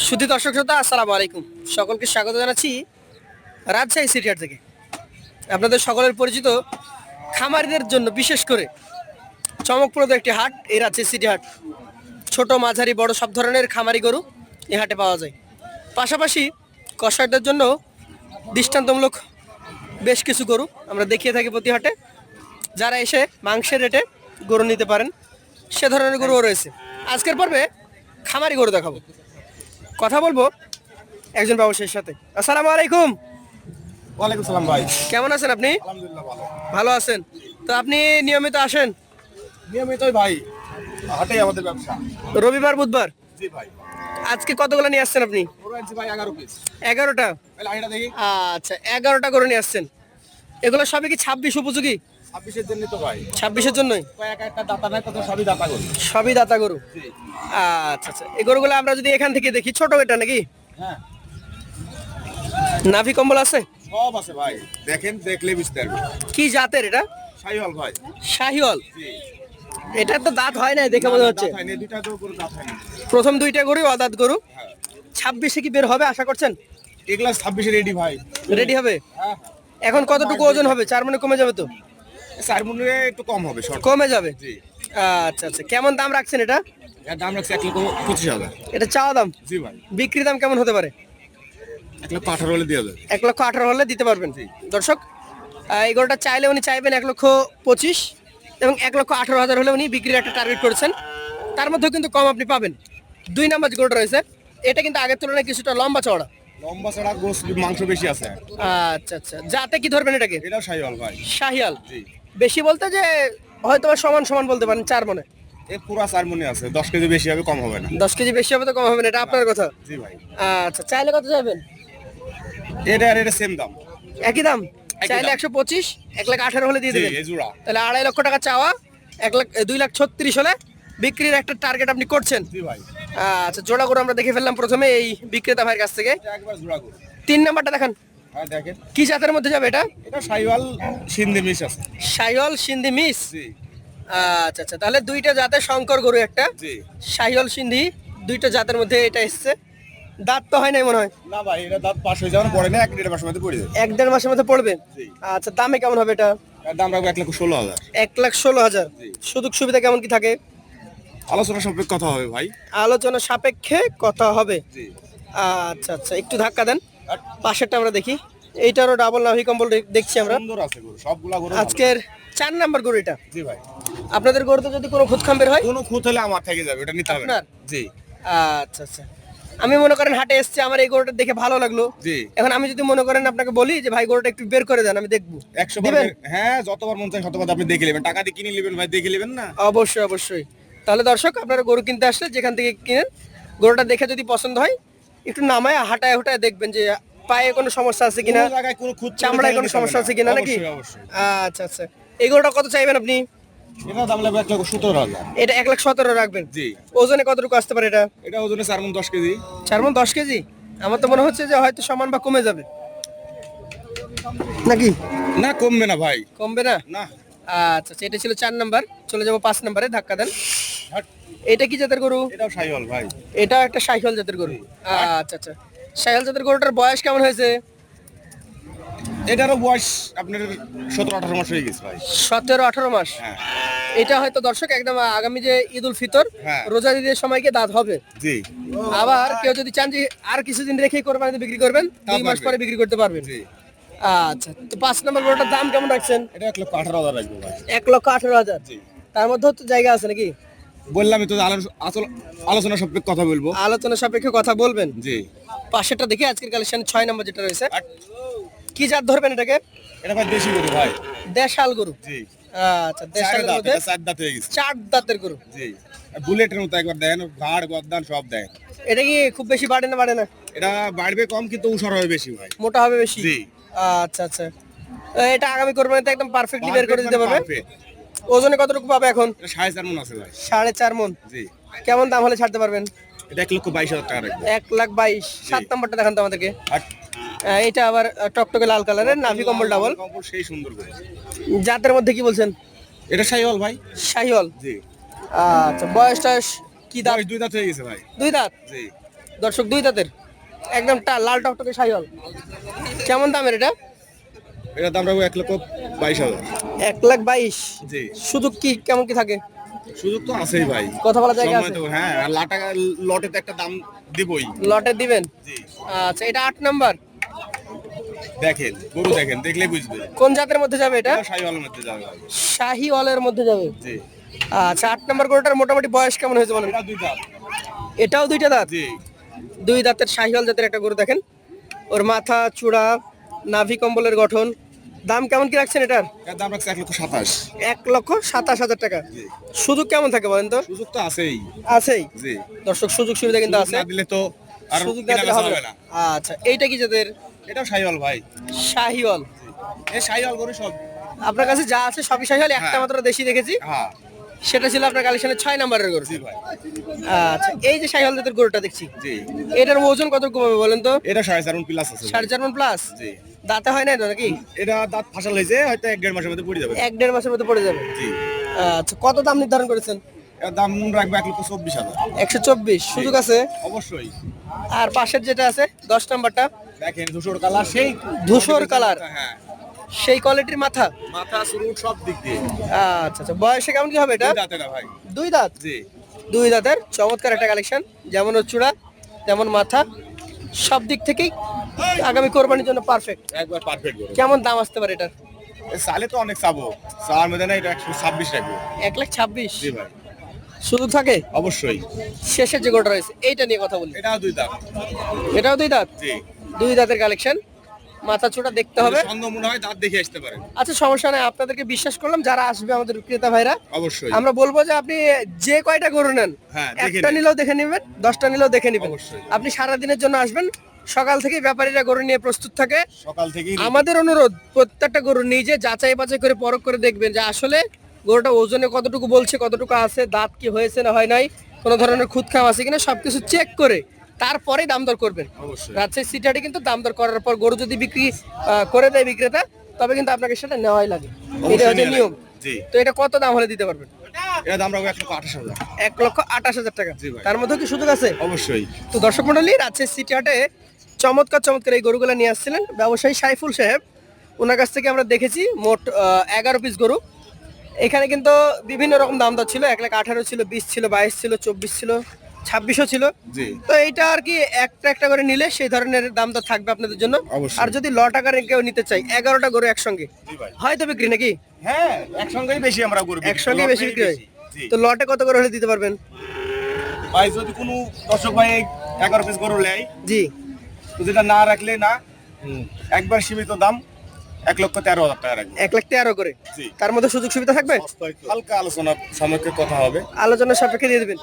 সুধী দর্শক শ্রোতা আসসালামু আলাইকুম, সকলকে স্বাগত জানাচ্ছি রাজশাহী সিটি হাট থেকে। আপনাদের সকলের পরিচিত খামারিদের জন্য বিশেষ করে চমকপ্রদ একটি হাট এই রাজশাহী সিটি হাট। ছোট মাঝারি বড় সব ধরনের খামারি গরু এই হাটে পাওয়া যায়। পাশাপাশি কসাইদের জন্য দৃষ্টান্তমূলক বেশ কিছু গরু আমরা দেখিয়ে থাকি প্রতি হাটে। যারা এসে মাংসের রেটে গরু নিতে পারেন সে ধরনের গরুও রয়েছে। আজকের পর্বে খামারি গরু দেখাবো, কথা বলবো একজন ব্যবসায়ীর সাথে। আসসালামু আলাইকুম। ওয়ালাইকুম সালাম ভাই। কেমন আছেন আপনি? আলহামদুলিল্লাহ ভালো। ভালো আছেন তো? আপনি নিয়মিত আসেন? নিয়মিতই ভাই, হাটেই আমাদের ব্যবসা। রবিবার বুধবার? জি ভাই। আজকে কতগুলো নিয়ে আসছেন আপনি? গরু আনছি ভাই 11 পিস। 11টা? ভাই লাইনটা দেখি। আচ্ছা, 11টা গরু নিয়ে আসছেন। এগুলো সবই কি 26 উপযোগী? 26 এর জন্য তো ভাই। 26-এর জন্যই? কয়েক একটা দাতা নাই, তো সবই দাতা গরু। সবই দাতা গরু। জি। আচ্ছা আচ্ছা, এই গরুগুলো আমরা যদি এখান থেকে দেখি, ছোট এটা নাকি? হ্যাঁ, নাভি কম্বল আছে? সব আছে ভাই, দেখেন দেখলে বুঝতে পারবেন। কি জাতের এটা? শাহিওয়াল ভাই। শাহিওয়াল? জি। এটা তো দাঁত হয় না দেখে মনে হচ্ছে। দাঁত হয়নি, দুইটা তো গরু দাঁত হয়নি। প্রথম দুইটা গরু অদাঁত গরু। হ্যাঁ। 26-এ কি বের হবে আশা করছেন? এগুলা 26 এ রেডি ভাই। রেডি হবে? হ্যাঁ। এখন কতটুকু ওজন হবে? 4 মনে কমে যাবে তো? 4 মনে একটু কম হবে, শর্ট। কমে যাবে? জি। আচ্ছা আচ্ছা, কেমন দাম রাখছেন এটা? এর দাম রাখছি 1,25,000। এটা চাওয়া দাম? জি ভাই। বিক্রি দাম কেমন হতে পারে? 1,18,000 হলে দিয়ে দেবে। 1,18,000 হলে দিতে পারবেন? জি। দর্শক, এই গরুটা চাইলে উনি চাইবেন 1,25,000 এবং 1,18,000 হলে উনি বিক্রির একটা টার্গেট করেছেন। তার মধ্যেও কিন্তু কম আপনি পাবেন। 2 নাম্বার যে গরুটা রয়েছে এটা কিন্তু আগের তুলনায় কিছুটা লম্বা চওড়া। লম্বা ছাড়া গোস্ত মাংস বেশি আছে। আচ্ছা আচ্ছা, যাতে কি ধরবেন এটাকে? এটাও শাহিওয়াল ভাই। শাহিয়াল? জি। বেশি বলতে যে হয়তো বা সমান সমান বলতে পারেন, 4 মনে। এ পুরা 4 মনে আছে, 10 কেজি বেশি হবে, কম হবে না। 10 কেজি বেশি হবে তো কম হবে না, এটা আপনার কথা। জি ভাই। আচ্ছা, চাইলে কত যাবেন? এটা আর এটা সেম দাম। একই দাম? একই চাইলে দাম। 125, 1,18,000 হলে দিয়ে জি, দেবেন? এই জোড়া। তাহলে 2.5 লক্ষ টাকা চাওয়া, 2,36,000 হলে বিক্রির একটা টার্গেট আপনি করছেন। জি ভাই। আচ্ছা, জোড়া করে আমরা দেখে ফেললাম প্রথমে এই বিক্রেতা ভাইয়ের কাছ থেকে। এটা একবার জোড়া গরু। 3 নাম্বারটা দেখান, হ্যাঁ দেখেন। কি জাতের মধ্যে যাবে এটা? এটা শাহিওয়াল সিন্ধি মিশ আছে। শাহিওয়াল সিন্ধি মিস? জি। আচ্ছা আচ্ছা, তাহলে দুইটা জাতের শঙ্কর গরু একটা। জি। শাহিওয়াল সিন্ধি, দুইটা জাতের মধ্যে এটা এসছে। দাঁত তো হয় নাই মনে হয়? না ভাই, এটা দাঁত পাশ হয়ে যাওয়ার পরে না, 1-1.5 মাসের মধ্যে পড়ে যাবে। 1-1.5 মাসের মধ্যে পড়বে? জি। আচ্ছা, দামে কেমন হবে এটা? এর দাম রাখবো 1,16,000। 1,16,000? জি। সুযোগ সুবিধা কেমন কি থাকে? আলোচনা সাপেক্ষে কথা হবে ভাই। আলোচনা সাপেক্ষে কথা হবে। জি। আচ্ছা আচ্ছা, একটু ধাক্কা দেন, পাশেরটা আমরা দেখি। এইটারও ডাবল নাভি কম্বল দেখছি আমরা। সুন্দর আছে গরু, সবগুলা গরু ভালো। আজকের 4 নাম্বার গরু এটা। জি ভাই। আপনাদের গরুতে যদি কোনো খুদ খাম বের হয়? কোনো খুঁত হলে আমার থেকে যাবে, এটা নিতে হবে না। আপনার? জি। আচ্ছা আচ্ছা, আমি মনে করেন হাটে এসছি, আমার এই গরুটা দেখে ভালো লাগলো। জি। এখন আমি যদি মনে করেন আপনাকে বলি যে ভাই গরুটা একটু বের করে দেন, আমি দেখবো, 100 বার দিবেন? হ্যাঁ, যতবার মন চায় শতবার আপনি দেখে নেবেন। টাকা দিয়ে কিনে নেবেন ভাই, দেখে নেবেন না। অবশ্যই অবশ্যই। তাহলে দর্শক, আপনারা গরু কিনতে আসলে যেখান থেকে কিনেন, গরুটা দেখে যদি পছন্দ হয় একটু নামায় হাঁটায় হুটায় দেখবেন যে পায়ে কোনো সমস্যা আছে কিনা, কোনো জায়গায় কোনো খুঁত চামড়ায় কোনো সমস্যা আছে কিনা নাকি? অবশ্যই অবশ্যই। আচ্ছা আচ্ছা, এই গরুটা কত চাইবেন আপনি? এটা দাম লাগবে 1,17,000। এটা 1,17,000 রাখবেন? জি। ওজনে কতটুকু আসতে পারে এটা? এটা ওজনে 4 মণ 10 কেজি। 4 মণ 10 কেজি? আমার তো মনে হচ্ছে যে হয়তো সমান বা কমে যাবে নাকি? না, কমবে না ভাই। কমবে না? না। আচ্ছা আচ্ছা, এটা ছিল 4 নাম্বার, চলে যাবো 5 নাম্বারে, ধাক্কা দেন। হাট। এটা কি জাতের গরু? এটাও শাহিওয়াল ভাই। এটা একটা শাহিওয়াল জাতের গরু। আচ্ছা আচ্ছা, শাহিওয়াল জাতের গরুটার বয়স কেমন হয়েছে? এটারও বয়স আপনার 17-18 মাস হয়ে গেছে ভাই। 17-18 মাস? হ্যাঁ। এটা হয়তো দর্শক একদম আগামী যে ঈদ উল ফিতর, হ্যাঁ। রোজা ঈদের সময় গিয়ে দাঁত হবে। জি। আবার কেউ যদি চান যে আর কিছুদিন রেখেই কোরবানিতে বিক্রি করবেন, 2 মাস পারবে। পরে বিক্রি করতে পারবেন। জি। আচ্ছা, তো 5 নম্বর গরুটার দাম কেমন রাখছেন? এটা 1,18,000 রাখবো ভাই। 1,18,000? জি। তার মধ্যেও তো জায়গা আছে নাকি? বললামই তো, আলোচনা সাপেক্ষে কথা বলবো। আলোচনা সাপেক্ষে কথা বলবেন। জি। পাশেরটা দেখি, আজকের কালেকশন 6 নম্বর যেটা রয়েছে। হাট। কি জাত ধরবেন এটাকে? এটা ভাই দেশি গরু ভাই। দেশাল গরু? জি। আচ্ছা, দেশালের দাঁত, মধ্যে এটা 4 দাঁত হয়ে গেছে। 4 দাঁতের গরু। জি। বুলেটের মতো একবার দেখেন, ঘাড় গদ্দান সব দেখেন। এটা কি খুব বেশি বাড়ে না বাড়ে না? এটা বাড়বে কম, কিন্তু উষার হবে বেশি ভাই। মোটা হবে বেশি? জি। আচ্ছা আচ্ছা, এটা আগামী কোরবানিতে একদম পারফেক্টলি বের করে দিতে পারবে? Perfect। ওজনে কতটুকু পাবে এখন? এটা 4.5 মণ আছে ভাই। 4.5 মণ? জি। কেমন দাম হলে ছাড়তে পারবেন? এটা 1,22,000 টাকা রাখবো। 1,22,000? 7 নম্বরটা দেখান তো আমাদেরকে। হাট। এটা আবার টকটকে লাল কালারের, নাভি কম্বল ডাবল। কম্বল সেই সুন্দর গরু। জাতের মধ্যে কি বলছেন? এটা শাহিওয়াল ভাই। শাহিওয়াল? জি। আচ্ছা, বয়স টয়স কি দাঁত? বয়স 2 দাঁত হয়ে গেছে ভাই। 2 দাঁত? জি। দর্শক 2 দাঁতের একদম লাল টকটকে শাহিওয়াল। কেমন দামের এটা? এটা দাম রাখবো 1,22,000। 1,22,000। জি। সুযোগ কি কেমন কি থাকে? সুযোগ তো আছেই ভাই, কথা বলা জায়গা সময় আছে? তো হ্যাঁ, আর টাকা লটে তো একটা দাম দিবই। লটে দিবেন? জি। আচ্ছা, এটা 8 নাম্বার। দেখেন গরু দেখেন, দেখলে বুঝবে। কোন জাতের মধ্যে যাবে এটা? এটা শাহিওয়ালের মধ্যে যাবে ভাই। শাহিওয়ালের মধ্যে যাবে। জি। আচ্ছা, 8 নাম্বার গরুটার মোটামুটি বয়স কেমন হয়েছে বলেন? এটা 2 দাঁত। এটাও 2টা দাঁত। জি। 2 দাঁতের শাহিওয়াল জাতের একটা গরু দেখেন। ওর মাথা, চূড়া, নাভি কম্বলের গঠন। দাম কেমন কি রাখছেন এটার? এর দাম রাখছে 1,27,000। 1,27,000 টাকা। জি। সুযোগ কেমন থাকে বলেন তো? সুযোগ তো আছেই। আছেই। জি। দর্শক সুযোগ সুবিধা কিন্তু সুযোগ আছে। না দিলে তো আর সুযোগ না কেনা দিলে বেচা হবে হবে না। না। আচ্ছা, এইটা কি জাতের? এটাও শাহিওয়াল ভাই। শাহিওয়াল। এই শাহিওয়াল গরু সব। আপনার কাছে যা আছে সবই শাহিওয়াল, একটা হ্যাঁ। মাত্র দেশি দেখেছি, হ্যাঁ। সেটা ছিল আপনার কালেকশনের 6 নাম্বারের গরু। জি ভাই। আচ্ছা, এই যে শাহিওয়াল জাতের গরুটা দেখছি, জি। এটার ওজন কত কমাবে বলেন তো? এটা 4.5 প্লাস আছে। 4.5 প্লাস। জি। দাঁতে হয় না তো নাকি? এটা দাঁত ফাসাল হয়েছে, হয়তো 1-1.5 মাসের মধ্যে পড়ে যাবে। 1-1.5 মাসের মধ্যে পড়ে যাবে। জি। আচ্ছা, কত দাম নির্ধারণ করেছেন? এর দাম রাখবে 1,24,000। 124। সুযোগ আছে? অবশ্যই। আর পাশের যেটা আছে 10 নাম্বারটা, দেখেন ধূসর কালার, সেই ধূসর কালার, হ্যাঁ, সেই কোয়ালিটির মাথা। মাথা শুরু সব দিক দিয়ে। আচ্ছা আচ্ছা, বয়সে কেমন কি হবে এটা? 2 দাঁতের ভাই। 2 দাঁত। জি। 2 দাঁতের চমৎকার একটা কালেকশন, যেমন ওর চূড়া তেমন মাথা, সব দিক থেকেই আগামী কোরবানির জন্য পারফেক্ট। একবার পারফেক্ট গরু। কেমন দাম আসতে পারে এটার? সালে তো অনেক চাবো, চাওয়ার মধ্যে না, এটা 126 রাখবো। 1,26,000। জি ভাই। সুযোগ থাকে? অবশ্যই। শেষের যে গোটা রয়েছে এইটা নিয়ে কথা বলি। এটাও 2 দাঁত। এটাও 2 দাঁত। জি। 2 দাঁতের কালেকশন, মাথা চূড়া দেখতে হবে। সন্দেহ মনে হয় দাঁত দেখে আসতে পারেন। আচ্ছা, সমস্যা নাই, আপনাদেরকে বিশ্বাস করলাম, যারা আসবে আমাদের ক্রেতা ভাইরা, অবশ্যই। আমরা বলবো যে আপনি যে কয়টা গরু নেন, হ্যাঁ, দেখে একটা নিন। নিলেও দেখে নেবেন, 10টা নিলেও দেখে নেবেন। অবশ্যই। আপনি সারা দিনের জন্য আসবেন, সকাল থেকে ব্যাপারীরা গরু নিয়ে প্রস্তুত থাকে। সকাল থেকেই আমাদের অনুরোধ, প্রত্যেকটা গরু নিজে যাচাই বাছাই করে পরখ করে দেখবেন যে আসলে গরুটা ওজনে কতটুকু বলছে, কতটুকু আছে, দাঁত কি হয়েছে না হয় নাই, কোনো ধরনের খুদ খাম আছে কিনা, সবকিছু চেক করে তারপরেই দাম দর করবেন। অবশ্যই। রাজশাহী সিটিহাটে কিন্তু দাম দর করার পর গরু যদি বিক্রি করে দেয় বিক্রেতা, তবে কিন্তু আপনাকে সেটা নেওয়াই লাগে। এটা হচ্ছে নিয়ে নিয়ম। নেবেন। জি। তো এটা কত দাম হলে দিতে পারবেন? এর দাম রাখবো 1,28,000। 1,28,000 টাকা। জি ভাই। তার মধ্যে কি সুযোগ আছে? অবশ্যই। তো দর্শক মন্ডলী, রাজশাহী সিটি হাটে চমৎকার চমৎকার এই গরুগুলো নিয়ে আসছিলেন ব্যবসায়ী সাইফুল সাহেব। ওনার কাছ থেকে আমরা দেখেছি মোট 11 পিস গরু। এখানে কিন্তু বিভিন্ন রকম দাম দর ছিল, 1,18,000 ছিল, 20 ছিল, 22 ছিল, 24 ছিল, 26ও ছিল। জি। তো এইটা আর কি একটা একটা করে নিলে সেই ধরনের দাম দর থাকবে আপনাদের জন্য। অবশ্যই। আর যদি লট আকারে কেউ নিতে চাই, 11টা গরু একসঙ্গে জি ভাই। হয়তো বিক্রি নাকি? হ্যাঁ, একসঙ্গেই বেশি আমরা গরু বিক্রি করি। একসঙ্গে বেশি বিক্রি হয়। জি। তো লটে কত করে হলে দিতে পারবেন? ভাই যদি কোনো দর্শক ভাই 11 পিস গরু নেয়, জি। তো যেটা না রাখলে না, একবার সীমিত দাম 1,13,000 টাকা রাখবো। 1,13,000 করে। জি। তার মধ্যে সুযোগ সুবিধা থাকবে? হালকা আলোচনা সামগ্রিক কথা হবে। আলোচনা সাপেক্ষে দিয়ে দেবেন।